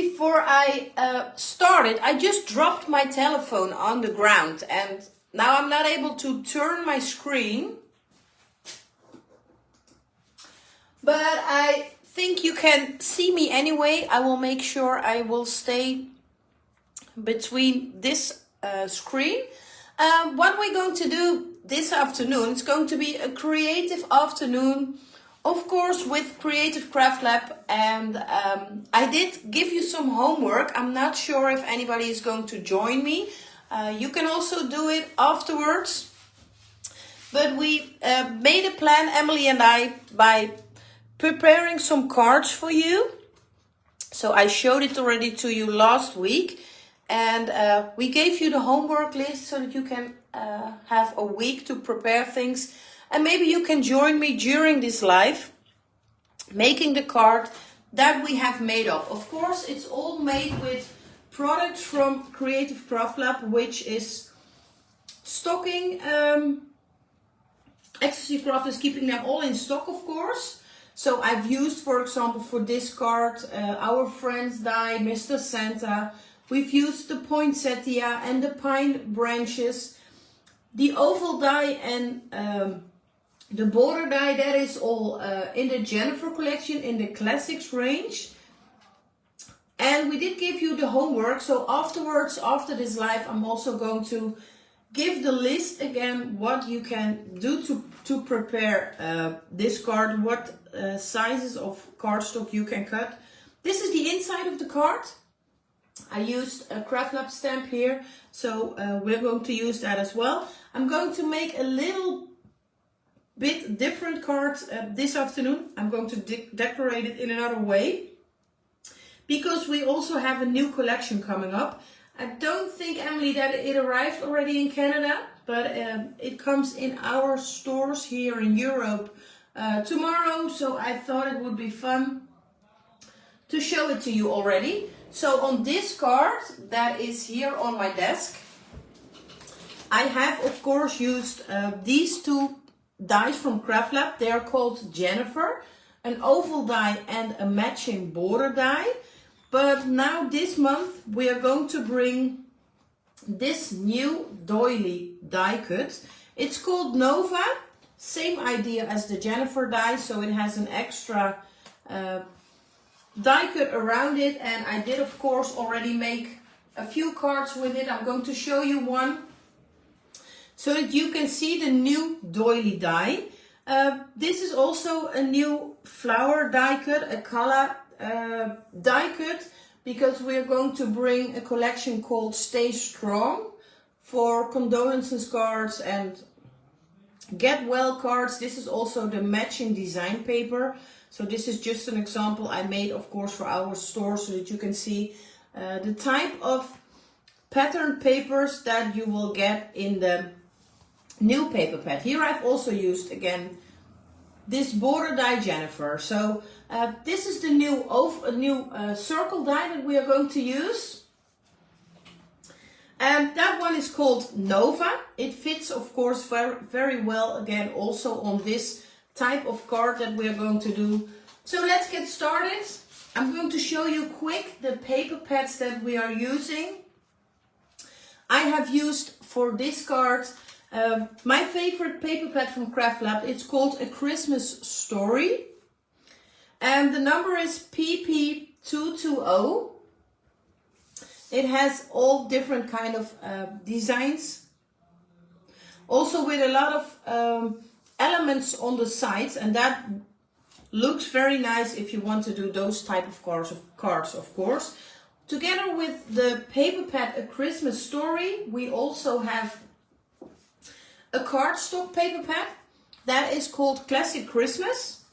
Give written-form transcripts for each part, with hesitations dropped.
before I started, I just dropped my telephone on the ground and now I'm not able to turn my screen. But I think you can see me anyway. I will make sure I will stay between this screen. What we're going to do this afternoon, it's going to be a creative afternoon, of course, with Creative CraftLab. And I did give you some homework. I'm not sure if anybody is going to join me. You can also do it afterwards. But we made a plan, Emily and I, by preparing some cards for you. So I showed it already to you last week. And we gave you the homework list so that you can have a week to prepare things. And maybe you can join me during this live, making the card that we have made up. Of course, it's all made with products from Creative CraftLab, which is stocking. Ecstasy Craft is keeping them all in stock, of course. So I've used, for example, for this card, Our Friends Die, Mr. Santa. We've used the poinsettia and the pine branches, the oval die and the border die. That is all in the Jennifer collection, in the classics range. And we did give you the homework. So afterwards, after this live, I'm also going to give the list again, what you can do to prepare this card, what sizes of cardstock you can cut. This is the inside of the card. I used a CraftLab stamp here, so we're going to use that as well. I'm going to make a little bit different card this afternoon. I'm going to decorate it in another way, because we also have a new collection coming up. I don't think, Emily, that it arrived already in Canada, but it comes in our stores here in Europe tomorrow, so I thought it would be fun to show it to you already. So on this card that is here on my desk, I have, of course, used these two dies from CraftLab. They are called Jennifer, an oval die and a matching border die. But now this month we are going to bring this new doily die cut. It's called Nova, same idea as the Jennifer die, so it has an extra die cut around it, and I did, of course, already make a few cards with it. I'm going to show you one so that you can see the new doily die. This is also a new flower die cut, a color die cut, because we're going to bring a collection called Stay Strong for condolences cards and get well cards. This is also the matching design paper. So this is just an example I made, of course, for our store, so that you can see the type of pattern papers that you will get in the new paper pad. Here I've also used, again, this border die Jennifer. So this is the new circle die that we are going to use. And that one is called Nova. It fits, of course, very, very well, again, also on this type of card that we are going to do. So let's get started. I'm going to show you quick the paper pads that we are using. I have used for this card my favorite paper pad from CraftLab. It's called A Christmas Story. And the number is PP220. It has all different kind of designs. Also with a lot of elements on the sides, and that looks very nice if you want to do those type of cards, of course. Together with the paper pad A Christmas Story, we also have a cardstock paper pad that is called Classic Christmas.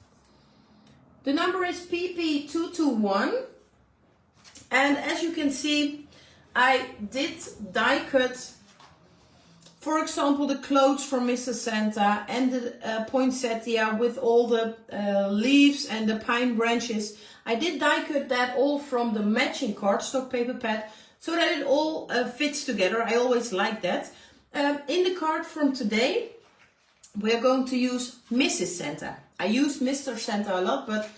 The number is PP221, and as you can see, I did die cut, for example, the clothes from Mr. Santa and the poinsettia with all the leaves and the pine branches. I did die cut that all from the matching cardstock paper pad so that it all fits together. I always like that. In the card from today, we are going to use Mrs. Santa. I used Mr. Santa a lot, but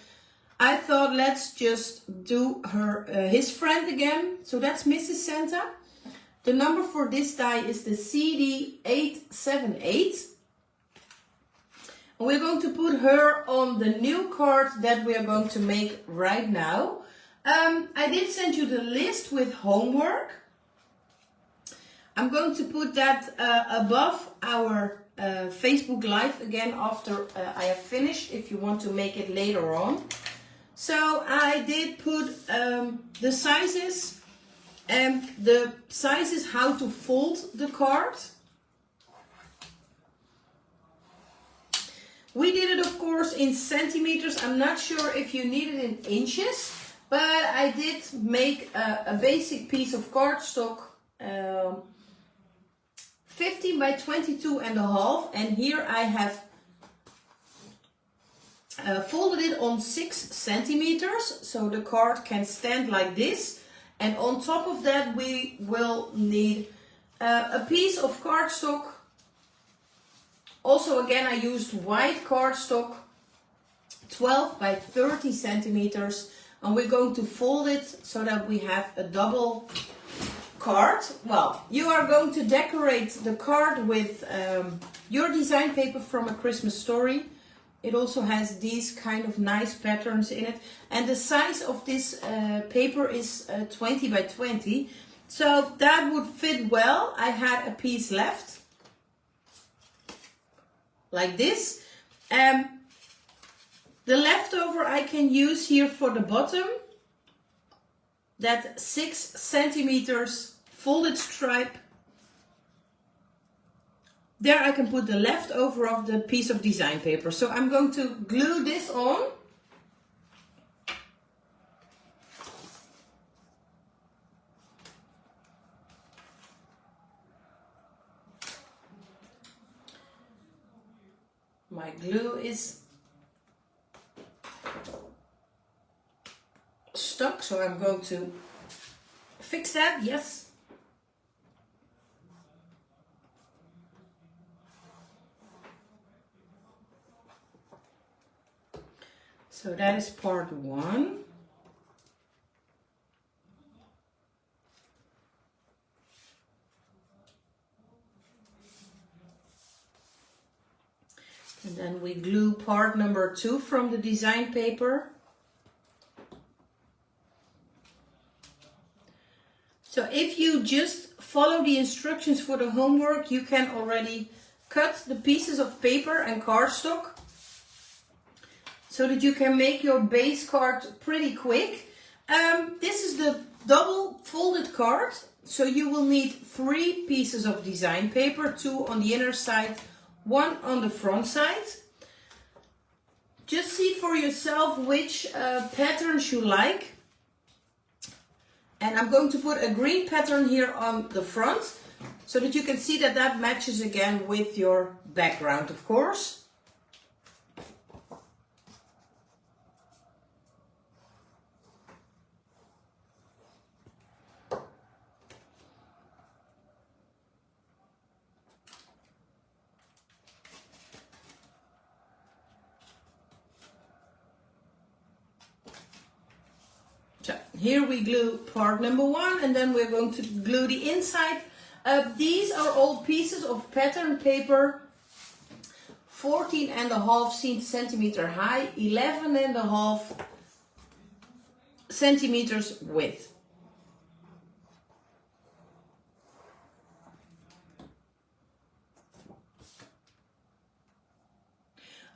I thought let's just do his friend again. So that's Mrs. Santa. The number for this die is the CD878. And we're going to put her on the new card that we are going to make right now. I did send you the list with homework. I'm going to put that above our Facebook Live again after I have finished, if you want to make it later on. So I did put the sizes and the sizes how to fold the card. We did it, of course, in centimeters. I'm not sure if you need it in inches, but I did make a basic piece of cardstock, 15 by 22.5, and here I have folded it on 6 centimeters, so the card can stand like this. And on top of that, we will need a piece of cardstock. Also, again, I used white cardstock, 12 by 30 centimeters, and we're going to fold it so that we have a double card. Well, you are going to decorate the card with your design paper from A Christmas Story. It also has these kind of nice patterns in it, and the size of this paper is 20 by 20, so that would fit well. I had a piece left, like this. The leftover I can use here for the bottom, that 6 centimeters folded stripe. There I can put the leftover of the piece of design paper. So I'm going to glue this on. My glue is stuck, so I'm going to fix that. Yes. So that is part 1. And then we glue part number 2 from the design paper. So if you just follow the instructions for the homework, you can already cut the pieces of paper and cardstock so that you can make your base card pretty quick. This is the double folded card. So you will need 3 pieces of design paper, 2 on the inner side, 1 on the front side. Just see for yourself which patterns you like. And I'm going to put a green pattern here on the front so that you can see that that matches again with your background, of course. So here we glue part number 1, and then we're going to glue the inside. These are all pieces of pattern paper, 14.5 centimeter high, 11.5 centimeters width.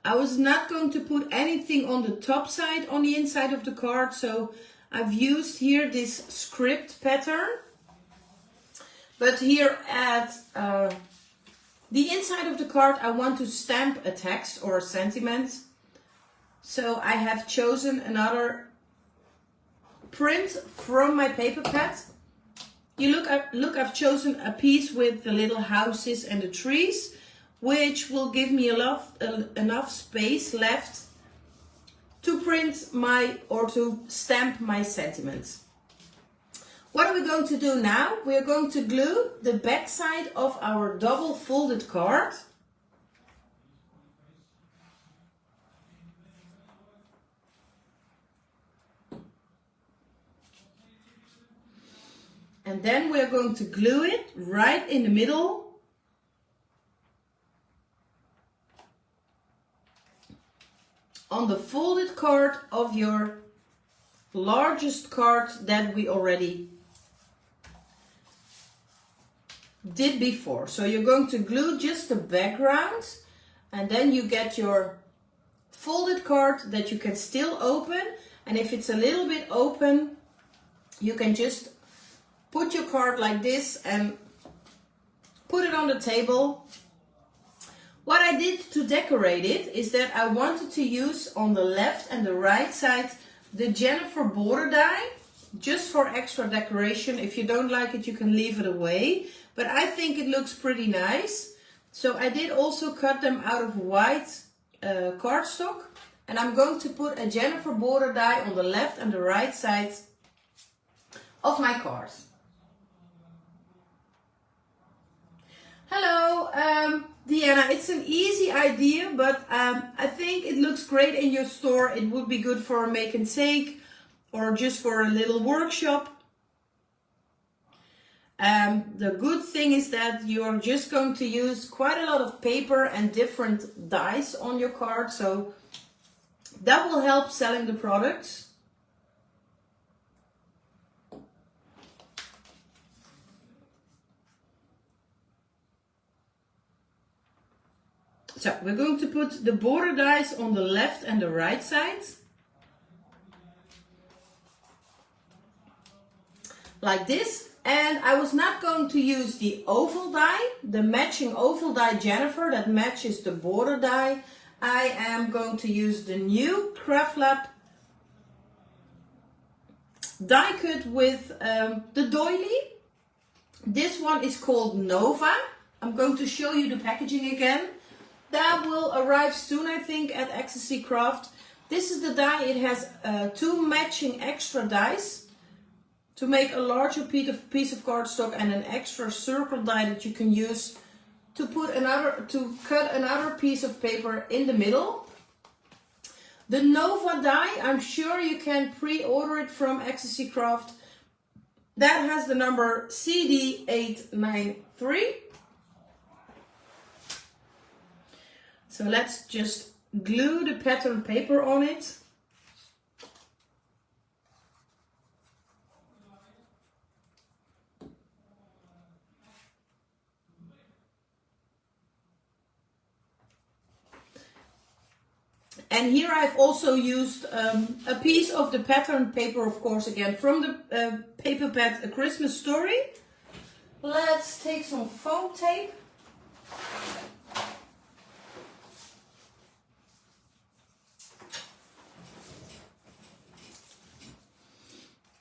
I was not going to put anything on the top side on the inside of the card, so I've used here this script pattern, but here at the inside of the card I want to stamp a text or a sentiment. So I have chosen another print from my paper pad. You look, I've chosen a piece with the little houses and the trees, which will give me enough space left to print to stamp my sentiments. What are we going to do now? We are going to glue the back side of our double folded card. And then we're going to glue it right in the middle. On the folded card of your largest card that we already did before. So you're going to glue just the background, and then you get your folded card that you can still open. And if it's a little bit open, you can just put your card like this and put it on the table. What I did to decorate it is that I wanted to use on the left and the right side the Jennifer border die, just for extra decoration. If you don't like it, you can leave it away, but I think it looks pretty nice. So I did also cut them out of white cardstock, and I'm going to put a Jennifer border die on the left and the right side of my card. Hello, Deanna, it's an easy idea, but I think it looks great in your store. It would be good for a make and take or just for a little workshop. The good thing is that you are just going to use quite a lot of paper and different dies on your card, so that will help selling the products. So we're going to put the border dies on the left and the right side, like this. And I was not going to use the oval die, the matching oval die Jennifer that matches the border die. I am going to use the new CraftLab die cut with the doily. This one is called Nova. I'm going to show you the packaging again. That will arrive soon, I think, at Ecstasy Craft. This is the die. It has 2 matching extra dies to make a larger piece of cardstock and an extra circle die that you can use to cut another piece of paper in the middle. The Nova die, I'm sure you can pre-order it from Ecstasy Craft. That has the number CD893. So let's just glue the pattern paper on it. And here I've also used a piece of the pattern paper, of course, again, from the paper pad A Christmas Story. Let's take some foam tape.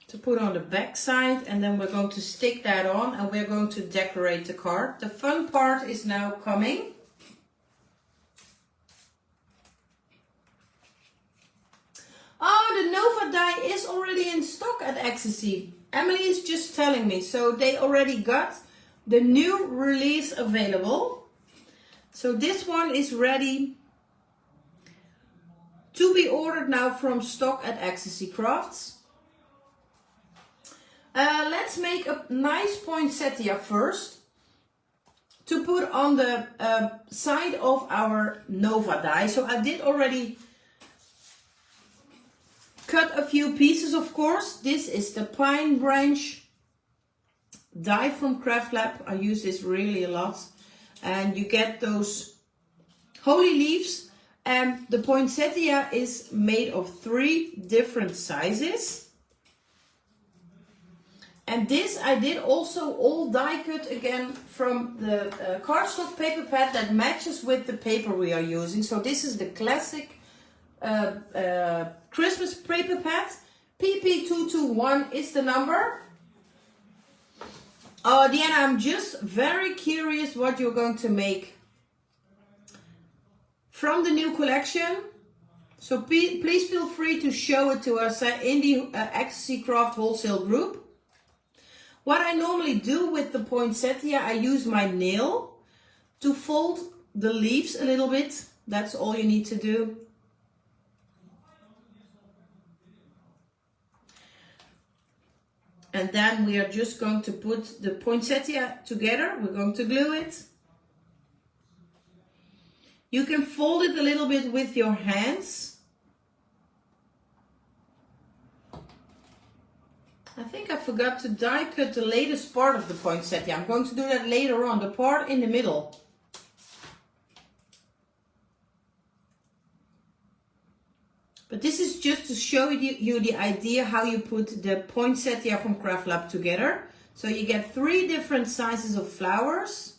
To put on the back side, and then we're going to stick that on and we're going to decorate the card. The fun part is now coming. Oh, the Nova die is already in stock at Ecstasy. Emily is just telling me, so they already got the new release available. So this one is ready to be ordered now from stock at Ecstasy Crafts. Let's make a nice poinsettia first to put on the side of our Nova die. So I did already cut a few pieces, of course. This is the pine branch die from CraftLab. I use this really a lot. And you get those holy leaves. And the poinsettia is made of 3 different sizes. And this I did also all die cut again from the cardstock paper pad that matches with the paper we are using. So this is the classic Christmas paper pad. PP221 is the number. Oh, Deanna, I'm just very curious what you're going to make from the new collection. So please feel free to show it to us in the Ecstasy Craft wholesale group. What I normally do with the poinsettia, I use my nail to fold the leaves a little bit. That's all you need to do. And then we are just going to put the poinsettia together. We're going to glue it. You can fold it a little bit with your hands. I think I forgot to die cut the latest part of the poinsettia. I'm going to do that later on, the part in the middle. But this is just to show you the idea how you put the poinsettia from CraftLab together. So you get 3 different sizes of flowers.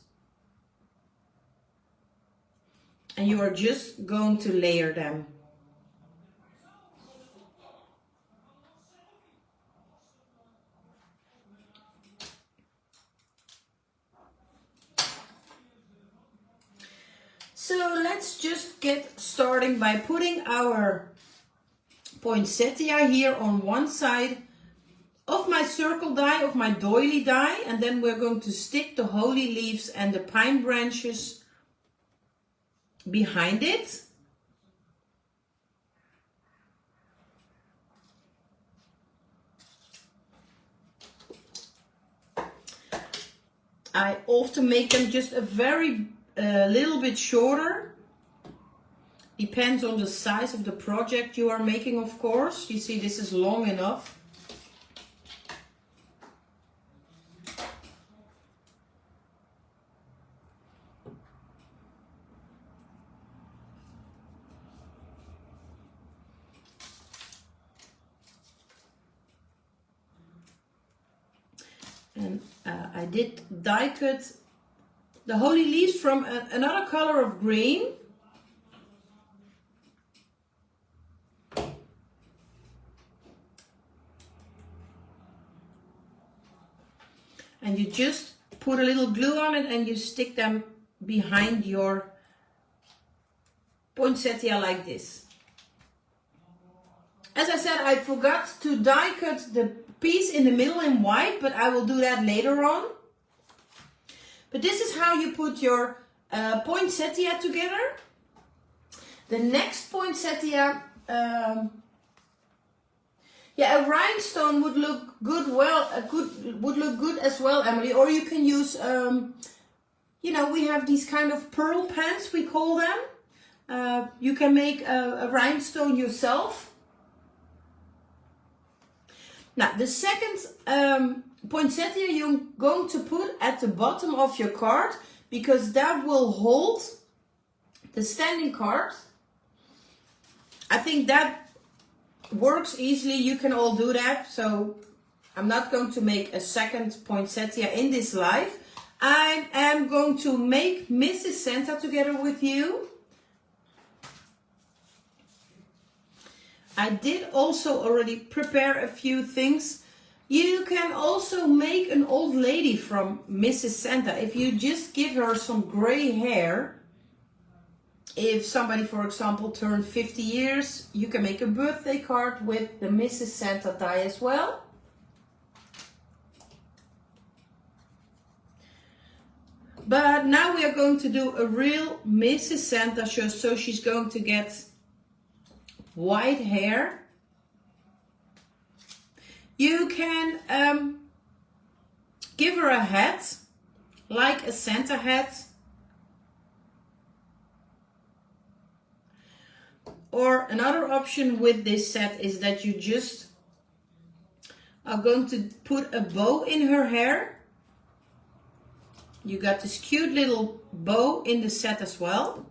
And you are just going to layer them. So let's just get starting by putting our poinsettia here on one side of my circle die, of my doily die, and then we're going to stick the holly leaves and the pine branches behind it. I often make them just a very little bit shorter. Depends on the size of the project you are making, of course. You see, this is long enough. And I did die cut the holly leaves from another color of green. And you just put a little glue on it and you stick them behind your poinsettia like this. As I said, I forgot to die cut the piece in the middle in white, but I will do that later on. But this is how you put your poinsettia together. The next poinsettia, yeah, a rhinestone would look good. Would look good as well, Emily. Or you can use, you know, we have these kind of pearl pens, we call them. You can make a rhinestone yourself. Now, the second poinsettia you're going to put at the bottom of your card, because that will hold the standing card. I think that works easily. You can all do that. So I'm not going to make a second poinsettia in this live. I am going to make Mrs. Santa together with you. I did also already prepare a few things. You can also make an old lady from Mrs. Santa. If you just give her some gray hair, if somebody, for example, turned 50 years, you can make a birthday card with the Mrs. Santa die as well. But now we are going to do a real Mrs. Santa show, so she's going to get white hair. You can give her a hat, like a Santa hat. Or another option with this set is that you just are going to put a bow in her hair. You got this cute little bow in the set as well.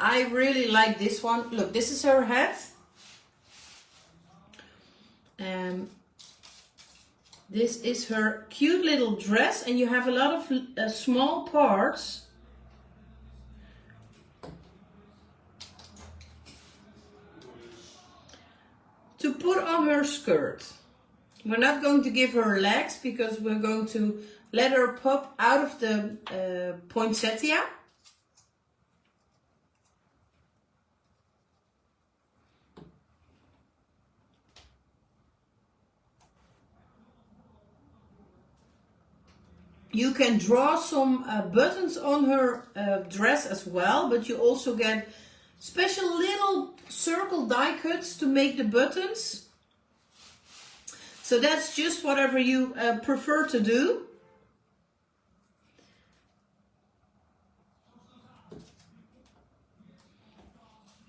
I really like this one. Look, this is her hat. This is her cute little dress, and you have a lot of small parts. To put on her skirt. We're not going to give her legs because we're going to let her pop out of the poinsettia. You can draw some buttons on her dress as well, but you also get special little circle die cuts to make the buttons. So that's just whatever you prefer to do.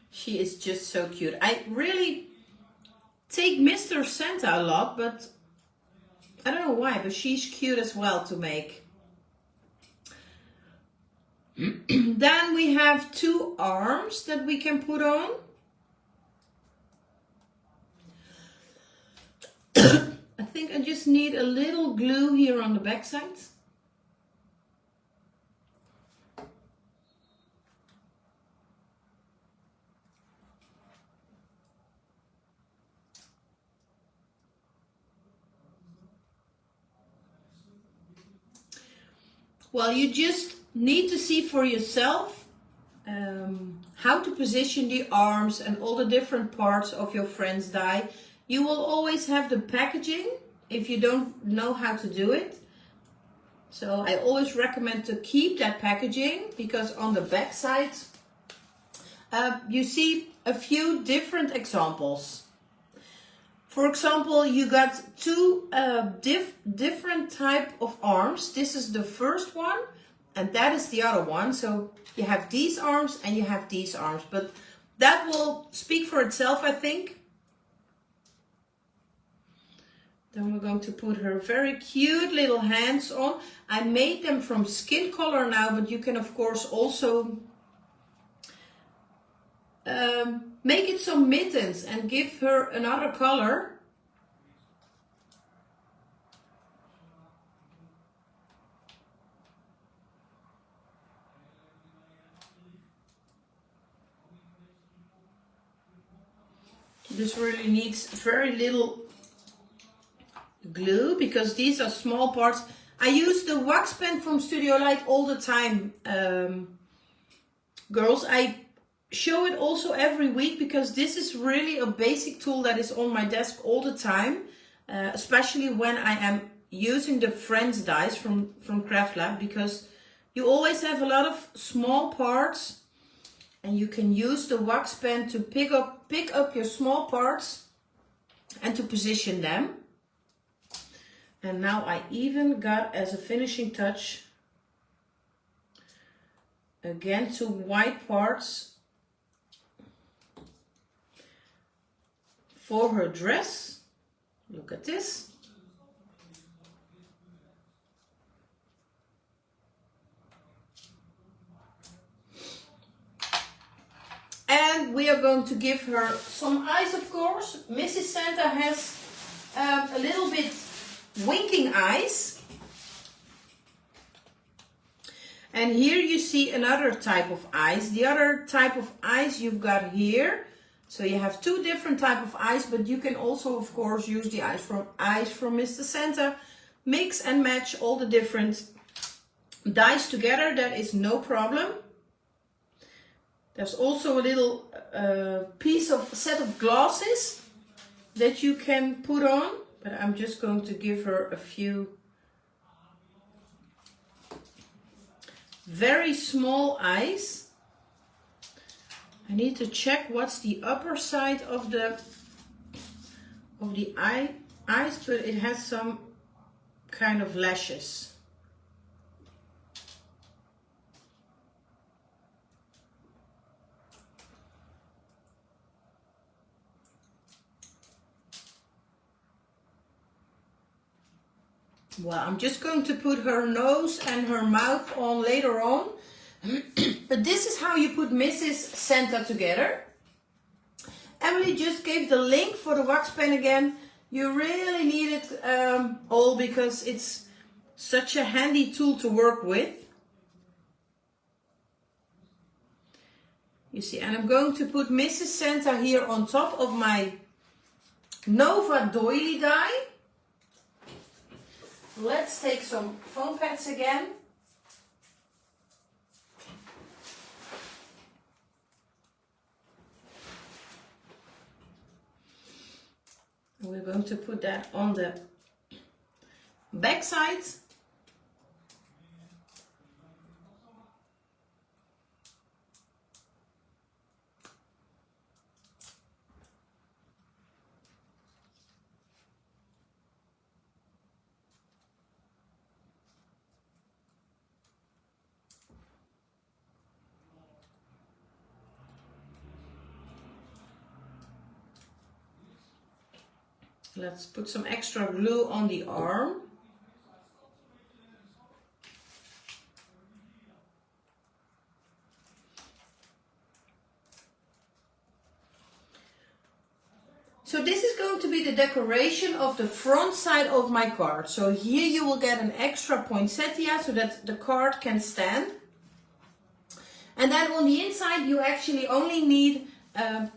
She is just so cute. I really take Mr. Santa a lot, but I don't know why, but she's cute as well to make. Then we have 2 arms that we can put on. I think I just need a little glue here on the back side. Well, you just need to see for yourself how to position the arms and all the different parts of your friend's die. You will always have the packaging if you don't know how to do it. So I always recommend to keep that packaging, because on the back side you see a few different examples. For example, you got 2 different type of arms. This is the first one and that is the other one. So you have these arms and you have these arms, but that will speak for itself, I think. Then we're going to put her very cute little hands on. I made them from skin color now, but you can of course also make it some mittens and give her another color. This really needs very little glue because these are small parts. I use the wax pen from Studio Light all the time, girls. I show it also every week because this is really a basic tool that is on my desk all the time, especially when I am using the Friends dies from CraftLab, because you always have a lot of small parts and you can use the wax pen to pick up your small parts and to position them. And now I even got, as a finishing touch, again 2 white parts for her dress. Look at this. And we are going to give her some eyes, of course. Mrs. Santa has a little bit winking eyes. And here you see another type of eyes. The other type of eyes you've got here. So you have 2 different type of eyes, but you can also, of course, use the eyes from Mr. Santa. Mix and match all the different dies together. That is no problem. There's also a little set of glasses that you can put on, but I'm just going to give her a few very small eyes. I need to check what's the upper side of the eyes, but it has some kind of lashes. Well, I'm just going to put her nose and her mouth on later on. But this is how you put Mrs. Santa together. Emily just gave the link for the wax pen again. You really need it all because it's such a handy tool to work with. You see, and I'm going to put Mrs. Santa here on top of my Nova doily die. Let's take some foam pads again. We're going to put that on the back side. Let's put some extra glue on the arm. So this is going to be the decoration of the front side of my card. So here you will get an extra poinsettia so that the card can stand. And then on the inside you actually only need to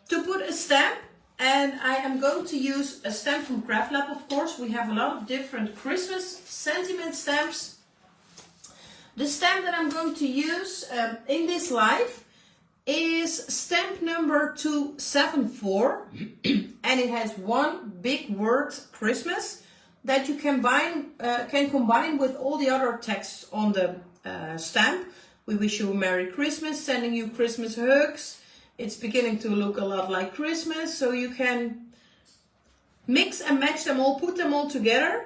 put a stamp. And I am going to use a stamp from CraftLab, of course. We have a lot of different Christmas sentiment stamps. The stamp that I'm going to use in this live is stamp number 274, and it has one big word, Christmas, that you can combine with all the other texts on the stamp. We wish you a Merry Christmas, sending you Christmas hugs. It's beginning to look a lot like Christmas, so you can mix and match them all, put them all together.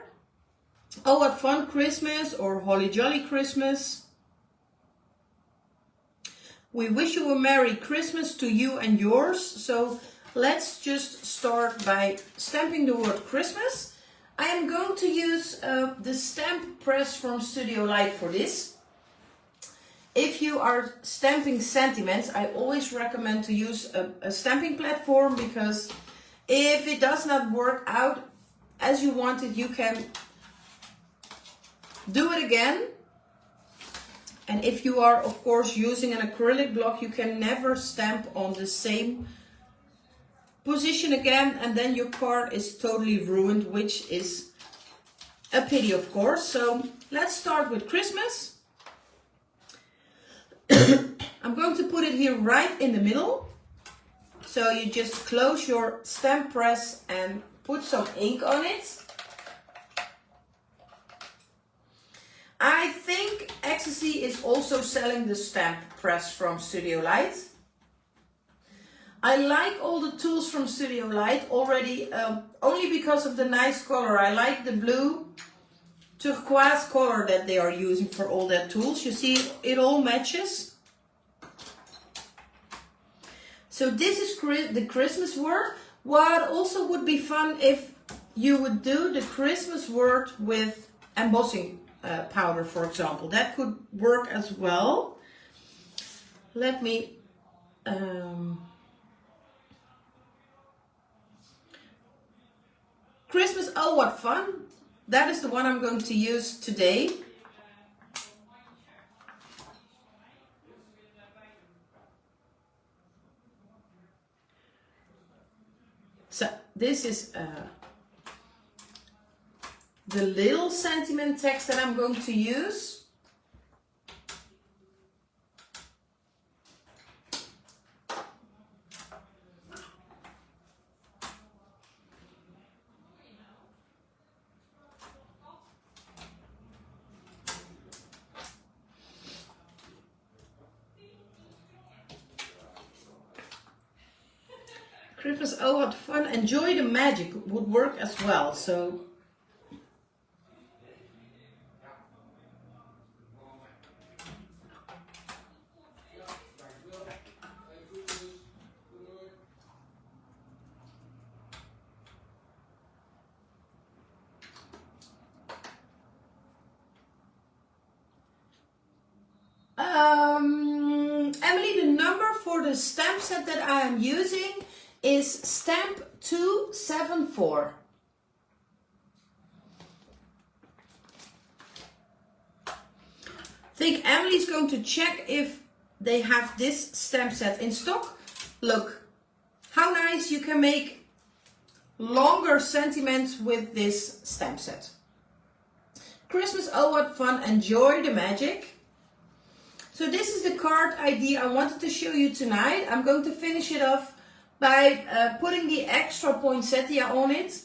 Oh, what fun Christmas, or Holly Jolly Christmas. We wish you a Merry Christmas to you and yours. So let's just start by stamping the word Christmas. I am going to use the stamp press from Studio Light for this. If you are stamping sentiments, I always recommend to use a stamping platform, because if it does not work out as you want it, you can do it again. And if you are, of course, using an acrylic block, you can never stamp on the same position again, and then your card is totally ruined, which is a pity, of course. So let's start with Christmas. I'm going to put it here right in the middle. So you just close your stamp press and put some ink on it. I think Ecstasy is also selling the stamp press from Studio Light. I like all the tools from Studio Light already, only because of the nice color. I like the blue turquoise color that they are using for all their tools. You see, it all matches. So this is the Christmas word. What also would be fun if you would do the Christmas word with embossing powder, for example. That could work as well. Let me Christmas, oh what fun. That is the one I'm going to use today. So this is the little sentiment text that I'm going to use. Christmas, oh what fun, enjoy the magic would work as well. So Emily, the number for the stamp set that I am using is stamp 274. I think Emily's going to check if they have this stamp set in stock. Look, how nice you can make longer sentiments with this stamp set. Christmas, oh what fun, enjoy the magic. So this is the card idea I wanted to show you tonight. I'm going to finish it off by putting the extra poinsettia on it.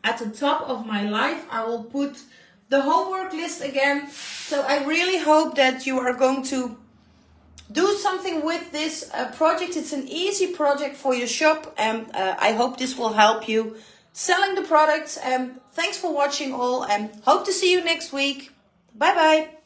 At the top of my live, I will put the homework list again. So I really hope that you are going to do something with this project. It's an easy project for your shop, and I hope this will help you selling the products. Thanks for watching all, and hope to see you next week. Bye bye.